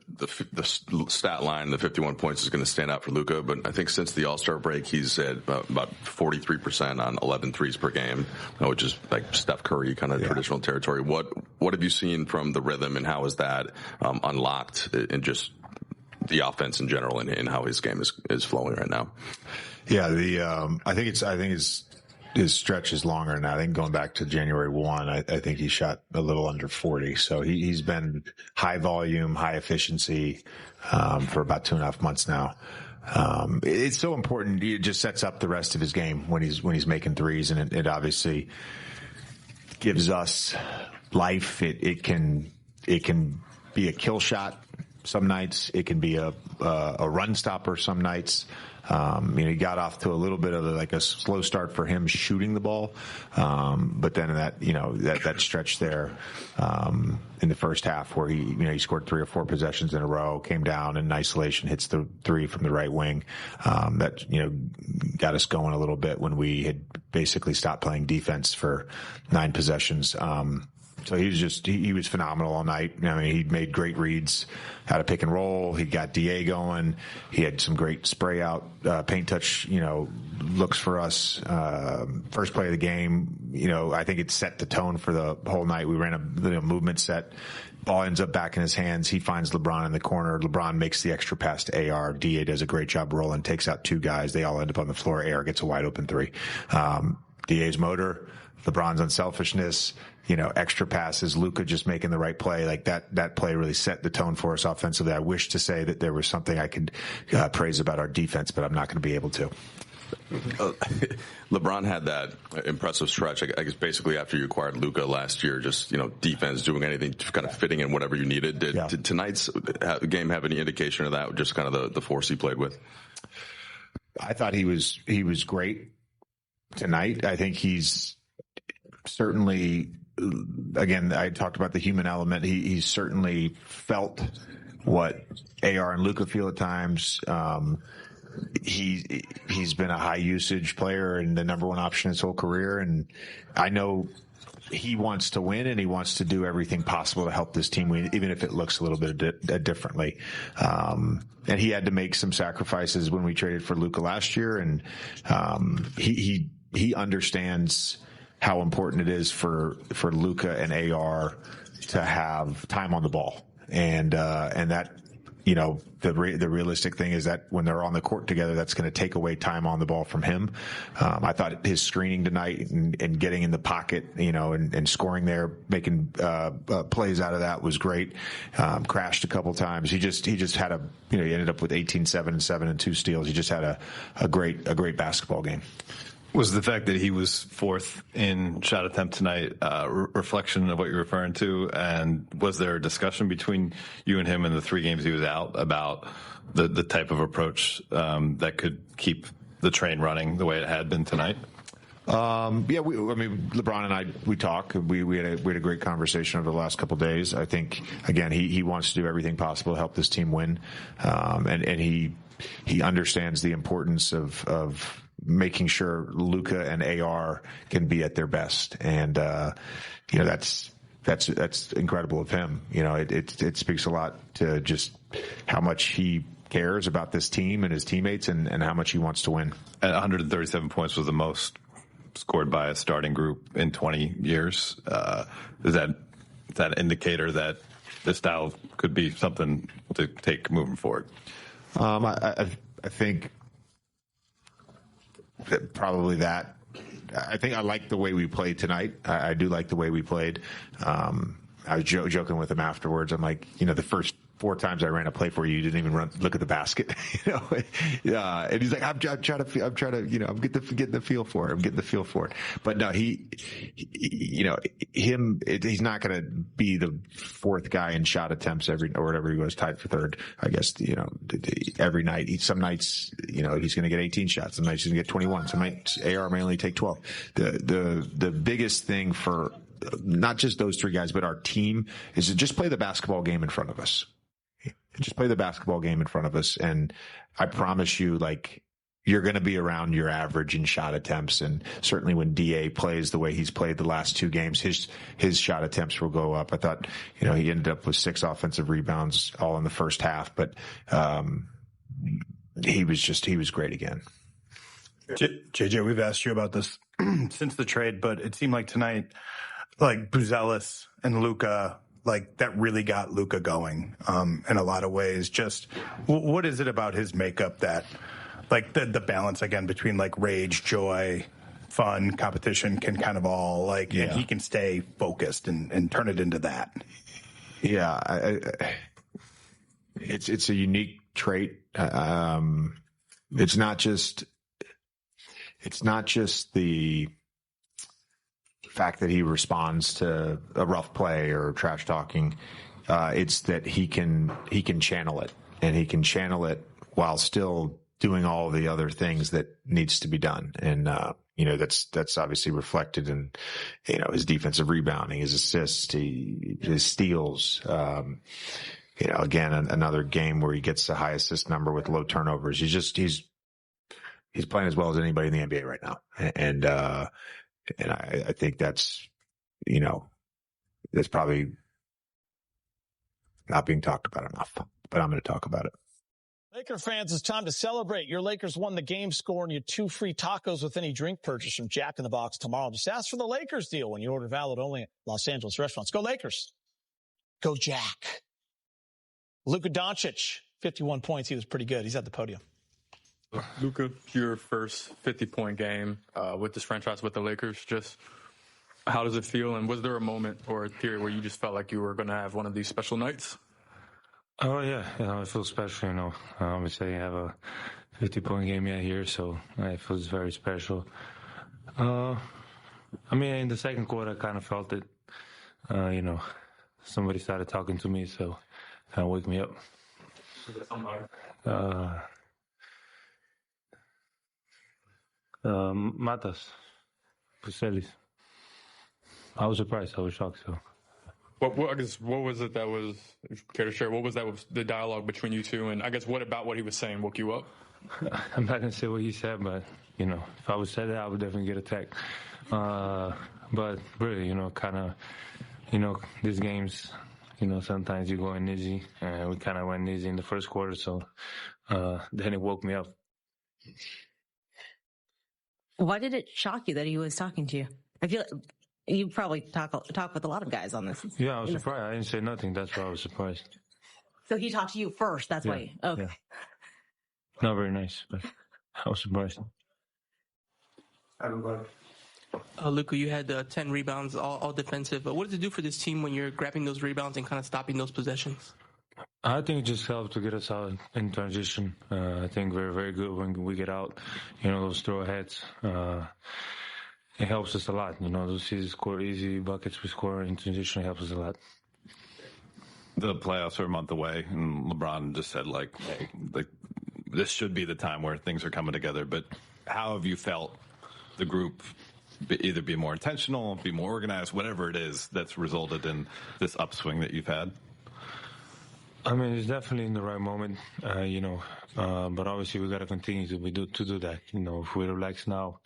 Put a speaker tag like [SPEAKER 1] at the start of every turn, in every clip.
[SPEAKER 1] the stat line, the 51 points is going to stand out for Luka, but I think since the All-Star break, he's at about 43% on 11 threes per game, which is like Steph Curry kind of traditional territory. What have you seen from the rhythm, and how is that unlocked in just the offense in general, and how his game is flowing right now?
[SPEAKER 2] Yeah, I think his stretch is longer now. I think going back to January 1, I think he shot a little under 40. So he's been high volume, high efficiency, for about 2.5 months now. It's so important. It just sets up the rest of his game when he's making threes, and it obviously gives us life. It can be a kill shot some nights. It can be a run stopper some nights. He got off to a little bit of a slow start for him shooting the ball. But then that stretch there, in the first half where he scored 3 or 4 possessions in a row, came down in isolation, hits the 3 from the right wing. That got us going a little bit when we had basically stopped playing defense for 9 possessions. So he was phenomenal all night. I mean, he made great reads, had a pick and roll. He got DA going. He had some great spray out, paint touch, looks for us. First play of the game, I think it set the tone for the whole night. We ran a movement set. Ball ends up back in his hands. He finds LeBron in the corner. LeBron makes the extra pass to AR. DA does a great job rolling, takes out 2 guys. They all end up on the floor. AR gets a wide open 3. DA's motor, LeBron's unselfishness, extra passes, Luka just making the right play. Like that play really set the tone for us offensively. I wish to say that there was something I could praise about our defense, but I'm not going to be able to.
[SPEAKER 1] LeBron had that impressive stretch, I guess, basically after you acquired Luka last year, just, defense, doing anything, kind of fitting in whatever you needed. Did tonight's game have any indication of that, just kind of the force he played with?
[SPEAKER 2] I thought he was great tonight. I think he's certainly, again, I talked about the human element. He's certainly felt what AR and Luka feel at times. He's been a high usage player and the number 1 option his whole career. And I know he wants to win, and he wants to do everything possible to help this team win, even if it looks a little bit differently. And he had to make some sacrifices when we traded for Luka last year. And he understands how important it is for Luka and AR to have time on the ball. And that, the realistic thing is that when they're on the court together, that's going to take away time on the ball from him. I thought his screening tonight and getting in the pocket, and scoring there, making plays out of that was great. Crashed a couple times. He just had he ended up with 18, 7, and 7 and 2 steals. He just had a great basketball game.
[SPEAKER 3] Was the fact that he was 4th in shot attempt tonight reflection of what you're referring to? And was there a discussion between you and him in the 3 games he was out about the type of approach that could keep the train running the way it had been tonight? LeBron and I, we talk. We had a great conversation over the last couple of days. I think, again, he wants to do everything possible to help this team win. And he understands the importance of making sure Luka and AR can be at their best. And, that's incredible of him. It speaks a lot to just how much he cares about this team and his teammates and how much he wants to win. At 137 points was the most scored by a starting group in 20 years. Is that an indicator that this style could be something to take moving forward?
[SPEAKER 2] I think probably that. I think I like the way we played tonight. I do like the way we played. I was joking with him afterwards. I'm like, the first 4 times I ran a play for you, you didn't even look at the basket. And he's like, I'm getting the feel for it. I'm getting the feel for it. But no, he's not going to be the 4th guy in shot attempts or whatever he was, tied for 3rd, I guess, every night. Some nights, he's going to get 18 shots. Some nights he's going to get 21. Some nights AR may only take 12. The biggest thing for not just those 3 guys, but our team is to just play the basketball game in front of us. Just play the basketball game in front of us. And I promise you,
[SPEAKER 3] you're going to be around your average in shot attempts. And certainly when DA plays the way he's played the last 2 games, his shot attempts will go up. I thought, he ended up with 6 offensive rebounds all in the first half, but, he was great again.
[SPEAKER 4] JJ, we've asked you about this since the trade, but it seemed like tonight, like Buzelis and Luka, like that really got Luka going, in a lot of ways. Just what is it about his makeup that, like the balance again between like rage, joy, fun, competition can kind of all and he can stay focused and turn it into that.
[SPEAKER 3] Yeah. It's a unique trait. It's not just the fact that he responds to a rough play or trash talking. It's that he can channel it, and he can channel it while still doing all the other things that needs to be done. And, that's obviously reflected in, his defensive rebounding, his assists, his steals. Again, another game where he gets the high assist number with low turnovers. He's playing as well as anybody in the NBA right now. And I think that's probably not being talked about enough, but I'm going to talk about it.
[SPEAKER 5] Laker fans, it's time to celebrate. Your Lakers won the game, scoring you 2 free tacos with any drink purchase from Jack in the Box tomorrow. Just ask for the Lakers deal when you order, valid only at Los Angeles restaurants. Go Lakers. Go Jack. Luka Doncic, 51 points. He was pretty good. He's at the podium.
[SPEAKER 6] Luka, your first 50-point game with this franchise, with the Lakers. Just how does it feel? And was there a moment or a period where you just felt like you were going to have one of these special nights?
[SPEAKER 7] Oh, yeah. It feels special, Obviously, I have a 50-point game here, so it feels very special. In the second quarter, I kind of felt it. Somebody started talking to me, so kind of wake me up. Matas Buzelis. I was surprised. I was shocked. So,
[SPEAKER 6] what was it that was? If you care to share, what was that? Was the dialogue between you two, and I guess what about what he was saying woke you up?
[SPEAKER 7] I'm not gonna say what he said, but if I would say that, I would definitely get attacked. But really, these games, sometimes you go in easy, and we kind of went easy in the first quarter. So then it woke me up.
[SPEAKER 8] Why did it shock you that he was talking to you? I feel like you probably talk with a lot of guys on this.
[SPEAKER 7] Yeah, I was surprised. I didn't say nothing. That's why I was surprised.
[SPEAKER 8] So he talked to you first. That's why. Okay.
[SPEAKER 7] Yeah. Not very nice, but I was surprised.
[SPEAKER 9] Luka, you had 10 rebounds, all defensive. But what does it do for this team when you're grabbing those rebounds and kind of stopping those possessions?
[SPEAKER 7] I think it just helps to get us out in transition. I think we're very good when we get out. Those throw aheads. It helps us a lot. Those easy buckets we score in transition helps us a lot.
[SPEAKER 10] The playoffs are a month away, and LeBron just said, hey, this should be the time where things are coming together. But how have you felt the group either be more intentional, be more organized, whatever it is that's resulted in this upswing that you've had?
[SPEAKER 7] It's definitely in the right moment, but obviously we got to continue to do that. If we relax now,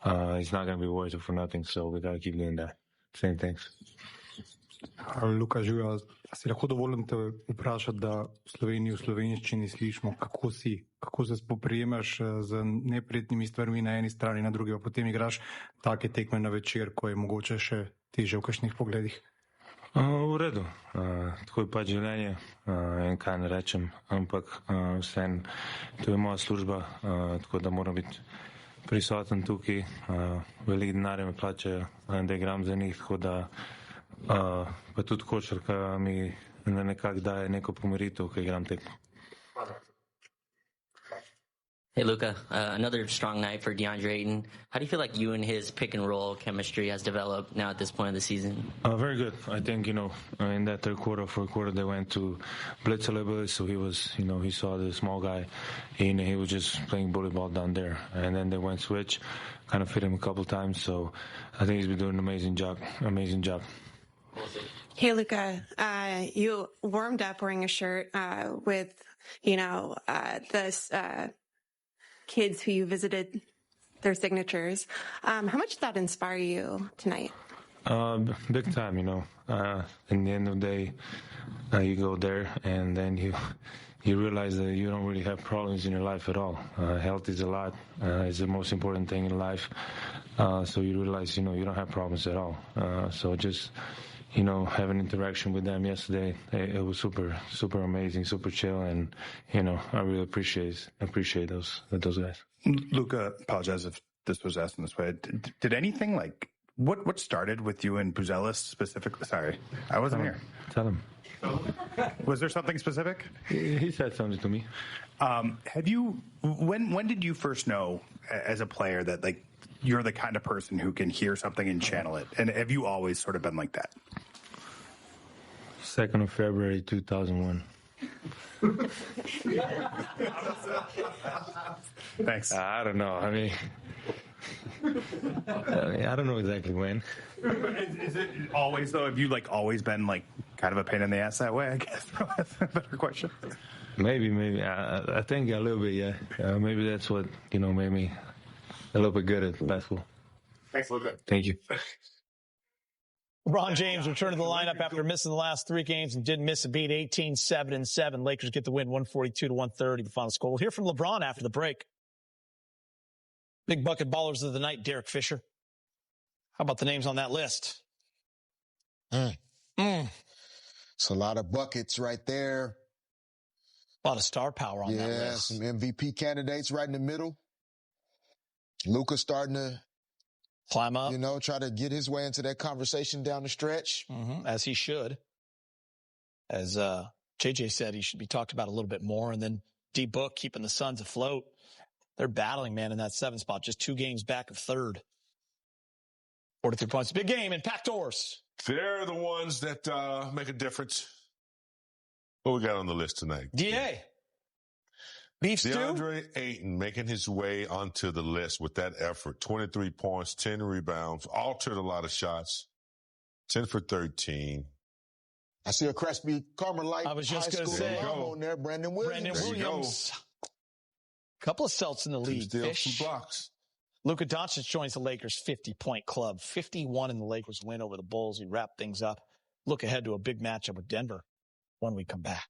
[SPEAKER 7] it's not going to be worth it for nothing. So we got to keep doing that. Same things.
[SPEAKER 4] Luka, Žujo, si lahko dovolim te vprašati, da v slovenščini slišimo, kako se spoprijemaš z neprijetnimi stvarmi na eni strani, na drugi pa potem igraš take tekme na večer, ko je mogoče še teže v kakšnih pogledih.
[SPEAKER 7] V redu. Tako je pač življenje in kaj ne rečem, ampak vseeno, to je moja služba, tako da moram biti prisoten tukaj. Veliko denarja me plačajo, da igram za njih, tako da pa tudi košarka mi nekako daje neko pomiritev, ko igram tekmo.
[SPEAKER 11] Hey, Luka, another strong night for DeAndre Ayton. How do you feel like you and his pick and roll chemistry has developed now at this point of the season?
[SPEAKER 7] Very good. I think, in that third quarter, fourth quarter, they went to blitz a little bit. So he was, he saw the small guy and he was just playing bully ball down there. And then they went switch, kind of fit him a couple times. So I think he's been doing an amazing job.
[SPEAKER 12] Hey, Luka, you warmed up wearing a shirt with, this kids who you visited their signatures. How much did that inspire you tonight?
[SPEAKER 7] Big time, in the end of the day, you go there and then you realize that you don't really have problems in your life at all. Health is a lot. It's the most important thing in life. So you realize, you don't have problems at all. So just, have an interaction with them yesterday. It was super, super amazing, super chill. And, I really appreciate those guys.
[SPEAKER 4] Luka, apologize if this was asked in this way. Did anything what started with you and Buzelis specifically? Sorry, I wasn't here.
[SPEAKER 7] Tell him.
[SPEAKER 4] Was there something specific?
[SPEAKER 7] He said something to me.
[SPEAKER 4] When did you first know as a player that you're the kind of person who can hear something and channel it? And have you always sort of been like that?
[SPEAKER 7] 2nd of February, 2001.
[SPEAKER 4] Thanks.
[SPEAKER 7] I don't know. I don't know exactly when.
[SPEAKER 4] Is it always, though? Have you always been kind of a pain in the ass that way? I guess that's a better question.
[SPEAKER 7] Maybe. I think a little bit, yeah. Maybe that's what made me a little bit good at basketball.
[SPEAKER 4] Thanks, Luka.
[SPEAKER 7] Thank you.
[SPEAKER 5] LeBron James returned to the lineup after missing the last 3 games and did miss a beat. 18-7-7. Lakers get the win, 142-130. The final score. We'll hear from LeBron after the break. Big bucket ballers of the night, Derek Fisher. How about the names on that list?
[SPEAKER 13] It's a lot of buckets right there.
[SPEAKER 5] A lot of star power on that list.
[SPEAKER 13] Yeah, some MVP candidates right in the middle. Luka starting to
[SPEAKER 5] climb up.
[SPEAKER 13] Try to get his way into that conversation down the stretch.
[SPEAKER 5] As he should. As JJ said, he should be talked about a little bit more. And then D-Book keeping the Suns afloat. They're battling, man, in that 7th spot. Just 2 games back of 3rd. 43 points. Big game in packed doors.
[SPEAKER 14] They're the ones that make a difference. What we got on the list tonight?
[SPEAKER 5] DA. Beef stew?
[SPEAKER 14] DeAndre Ayton making his way onto the list with that effort. 23 points, 10 rebounds, altered a lot of shots. 10 for 13.
[SPEAKER 13] I see a Crespi Carmelite.
[SPEAKER 5] I was just going to say.
[SPEAKER 13] On there, Brandon Williams.
[SPEAKER 5] Couple of Celts in the lead.
[SPEAKER 14] Steals, 2 blocks.
[SPEAKER 5] Luka Doncic joins the Lakers' 50-point club. 51 in the Lakers win over the Bulls. We wrap things up. Look ahead to a big matchup with Denver when we come back.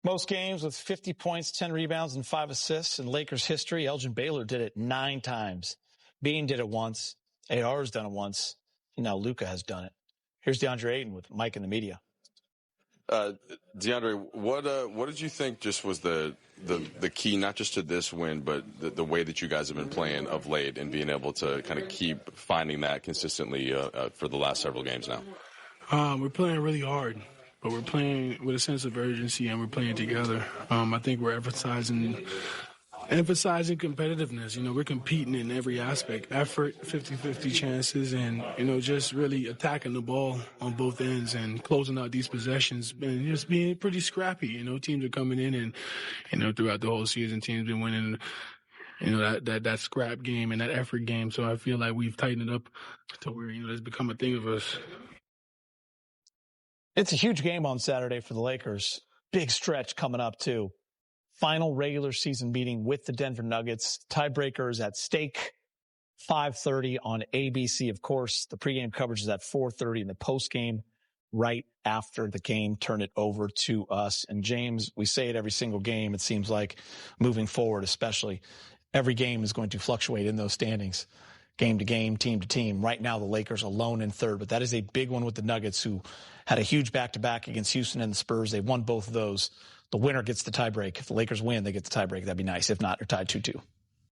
[SPEAKER 5] Most games with 50 points, 10 rebounds, and 5 assists in Lakers history. Elgin Baylor did it 9 times. Bean did it once. AR's done it once. And now Luka has done it. Here's DeAndre Ayton with Mike in the media.
[SPEAKER 1] DeAndre, what did you think just was the key, not just to this win, but the way that you guys have been playing of late and being able to kind of keep finding that consistently for the last several games now?
[SPEAKER 15] We're playing really hard, but we're playing with a sense of urgency and we're playing together. I think we're emphasizing competitiveness. We're competing in every aspect, effort, 50-50 chances, and, just really attacking the ball on both ends and closing out these possessions and just being pretty scrappy. Teams are coming in and, throughout the whole season, teams been winning, that scrap game and that effort game. So I feel like we've tightened it up to where, it's become a thing of us.
[SPEAKER 5] It's a huge game on Saturday for the Lakers. Big stretch coming up, too. Final regular season meeting with the Denver Nuggets. Tiebreakers at stake. 5:30 on ABC, of course. The pregame coverage is at 4:30 and the postgame right after the game. Turn it over to us. And James, we say it every single game. It seems like moving forward, especially every game is going to fluctuate in those standings. Game to game, team to team. Right now, the Lakers alone in 3rd, but that is a big one with the Nuggets, who had a huge back-to-back against Houston and the Spurs. They won both of those. The winner gets the tiebreak. If the Lakers win, they get the tiebreak. That'd be nice. If not, they're tied 2-2.